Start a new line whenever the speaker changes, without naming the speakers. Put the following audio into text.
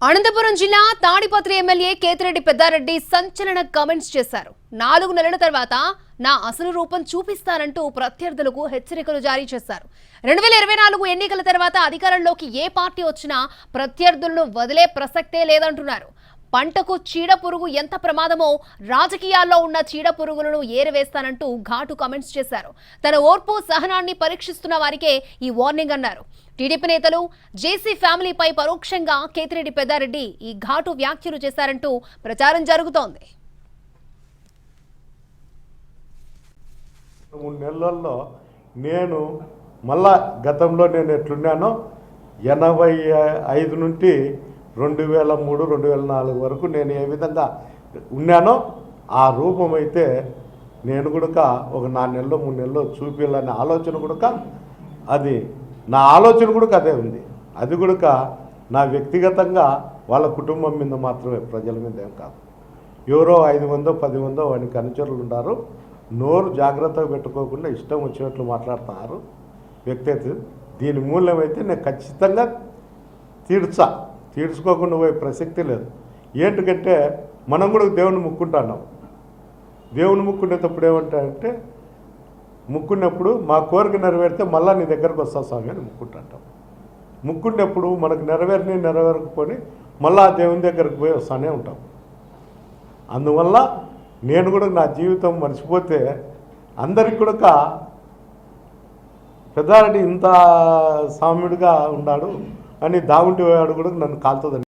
అనంతపురం జిల్లా తాడిపత్రి ఎమ్మెల్యే కేతిరెడ్డి పెద్దారెడ్డి సంచలన కామెంట్స్ చేశారు. 4 నెలల తర్వాత నా అసలు రూపం చూపిస్తానంటూ ప్రత్యర్థులకు హెచ్చరికలు జారీ చేశారు. 2024 ఎన్నికల తర్వాత అధికారంలోకి ఏ పార్టీ వచ్చినా ప్రత్యర్థులను వదిలే ప్రసక్తే లేదంటున్నారు. పంటకు చీడపురుగు ఎంత ప్రమాదమో రాజకీయాల్లో ఉన్న చీడపురుగులను ఏరివేస్తానంటూ ఘాటు కామెంట్స్ చేశారు. తన ఓర్పు సహనాన్ని పరీక్షిస్తున్న వారికే ఈ వార్నింగ్ అన్నారు. టీడీపీ నేతలు జేసీ ఫ్యామిలీపై పరోక్షంగా కేతిరెడ్డి పెద్దారెడ్డి ఈ ఘాటు వ్యాఖ్యలు చేశారంటూ ప్రచారం జరుగుతోంది.
3 నెలల్లో నేను మళ్ళా గతంలో నేను ఎట్లున్నానో 85 నుండి 2003, 2004 వరకు నేను ఏ విధంగా ఉన్నానో ఆ రూపం అయితే నేను కూడా ఒక 4 నెలలు 3 నెలలు చూపించాలనే ఆలోచన కూడా అది నా ఆలోచన కూడా అదే ఉంది. అది కూడా నా వ్యక్తిగతంగా వాళ్ళ కుటుంబం మీద మాత్రమే, ప్రజల మీద ఏం కాదు. ఎవరో 5 మందో 10 మందో వానికి అనుచరులు ఉన్నారు. నోరు జాగ్రత్తగా పెట్టుకోకుండా ఇష్టం వచ్చినట్లు మాట్లాడుతున్నారు వ్యక్తి. దీని మూల్యమైతే నేను ఖచ్చితంగా తీర్చుకోకుండా పోయే ప్రసక్తి లేదు. ఏంటంటే మనం కూడా దేవుని ముక్కుంటున్నాం. దేవుని ముక్కునేటప్పుడు ఏమంటారంటే, ముక్కున్నప్పుడు మా కోరిక నెరవేరితే మళ్ళీ నీ దగ్గరకు వస్తా స్వామి అని ముక్కుంటాం. ముక్కున్నప్పుడు మనకు నెరవేరకపోయి మళ్ళీ ఆ దేవుని దగ్గరకు పోయి వస్తానే ఉంటాం. అందువల్ల నేను కూడా నా జీవితం మర్చిపోతే అందరికి కూడా పెద్దారెడ్డి ఇంత సామ్యుడిగా ఉన్నాడు అని దాగుంటి వాడు కూడా నన్ను కాలుతుంది.